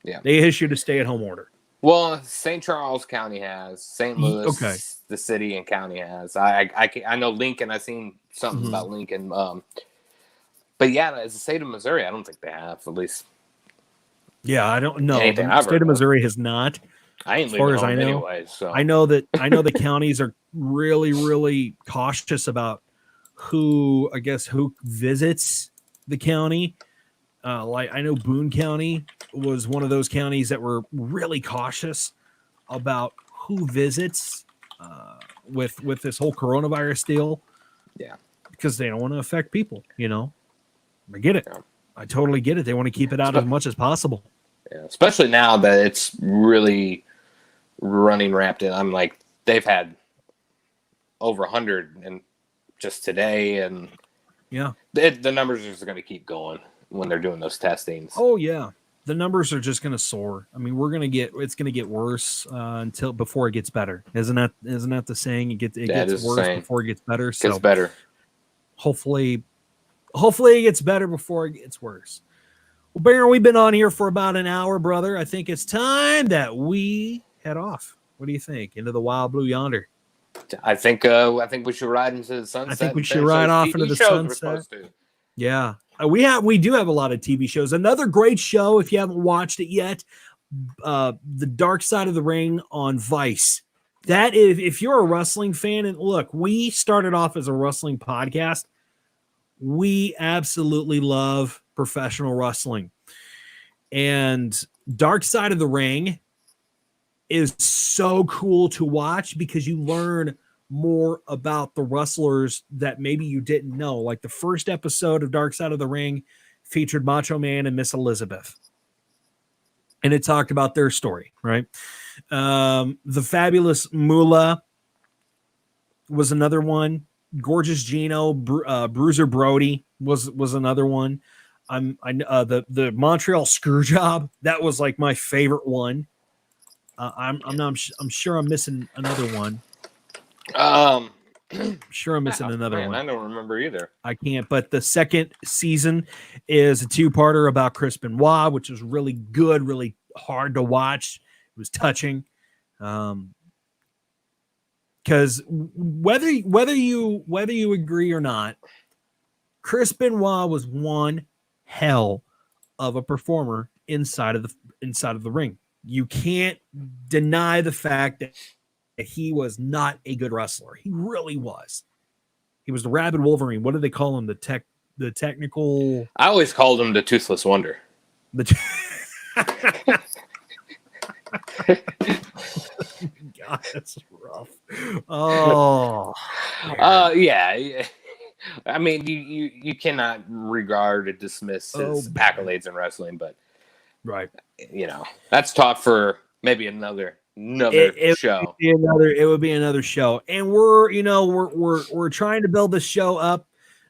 Yeah, they issued a stay-at-home order. Well, St. Charles County has, St. Louis, the city and county has. I know Lincoln. I've seen something about Lincoln. But yeah, as the state of Missouri, I don't think they have, at least. Yeah, I don't know. The state of Missouri has not. I ain't leaving home anyway. So I know the counties are really, really cautious about who visits the county. Like I know Boone County was one of those counties that were really cautious about who visits with this whole coronavirus deal. Yeah, because they don't want to affect people. I get it. Yeah. I totally get it. They want to keep it out as much as possible. Yeah, especially now that it's really running rampant. I'm like, they've had over 100 and just today, and yeah, the numbers are just going to keep going when they're doing those testings. Oh yeah, the numbers are just going to soar. I mean, it's going to get worse before it gets better. Isn't that the saying? It gets worse before it gets better. So gets better. Hopefully it gets better before it gets worse. Well, Baron, we've been on here for about an hour, brother. I think it's time that we head off. What do you think? Into the wild blue yonder. I think we should ride into the sunset. I think we should ride off into the sunset. Yeah. We do have a lot of TV shows. Another great show, if you haven't watched it yet, The Dark Side of the Ring on Vice. That is, if you're a wrestling fan, and look, we started off as a wrestling podcast. We absolutely love professional wrestling. And Dark Side of the Ring is so cool to watch because you learn more about the wrestlers that maybe you didn't know. Like the first episode of Dark Side of the Ring featured Macho Man and Miss Elizabeth. And it talked about their story, right? The Fabulous Moolah was another one. Gorgeous Gino, Bruiser Brody was another one. The Montreal Screwjob, that was like my favorite one. I'm sure I'm missing another one. I'm sure I'm missing another one. I don't remember either. I can't. But the second season is a two-parter about Chris Benoit, which was really good, really hard to watch. It was touching. Because whether you agree or not, Chris Benoit was one hell of a performer inside of the ring. You can't deny the fact that he was not a good wrestler. He really was. He was the rabid Wolverine. What do they call him? The technical. I always called him the Toothless Wonder. God, that's rough. Oh, yeah. I mean, you cannot regard or dismiss his accolades in wrestling, but right. That's tough for maybe another show. It would be another show, and we're trying to build this show up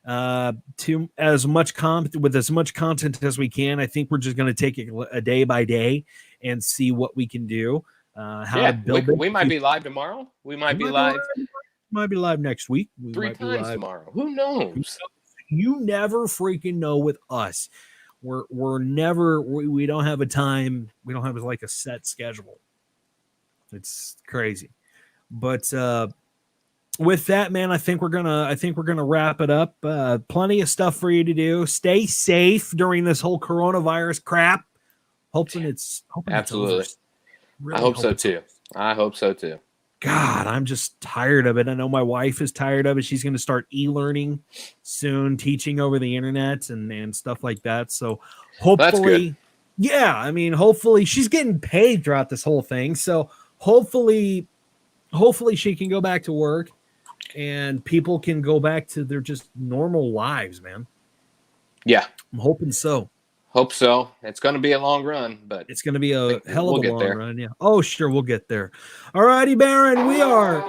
to as much content as we can. I think we're just going to take it a day by day and see what we can do. To build it. We might be live tomorrow. We might be live. Might be live next week. We 3 times tomorrow. Who knows? You never freaking know with us. We don't have a time. We don't have like a set schedule. It's crazy. But with that, man, I think we're gonna wrap it up. Plenty of stuff for you to do. Stay safe during this whole coronavirus crap. Hoping it's absolutely. Really I hope so too. God, I'm just tired of it. I know my wife is tired of it. She's going to start e-learning soon, teaching over the internet and stuff like that. So hopefully, hopefully she's getting paid throughout this whole thing. So hopefully she can go back to work and people can go back to their just normal lives, man. Yeah. I'm hoping so. Hope so. It's going to be a long run, but it's going to be a hell of a long run. Yeah. Oh, sure. We'll get there. All righty, Baron. We are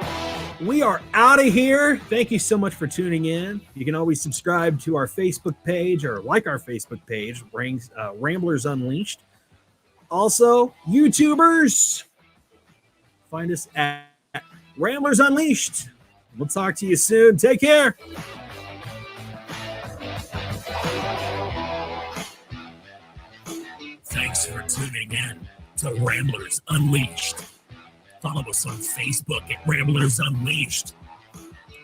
out of here. Thank you so much for tuning in. You can always subscribe to our Facebook page or like our Facebook page, Ramblers Unleashed. Also, YouTubers, find us at Ramblers Unleashed. We'll talk to you soon. Take care. Thanks for tuning in to Ramblers Unleashed. Follow us on Facebook at Ramblers Unleashed.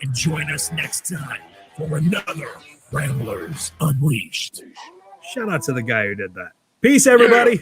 And join us next time for another Ramblers Unleashed. Shout out to the guy who did that. Peace, everybody.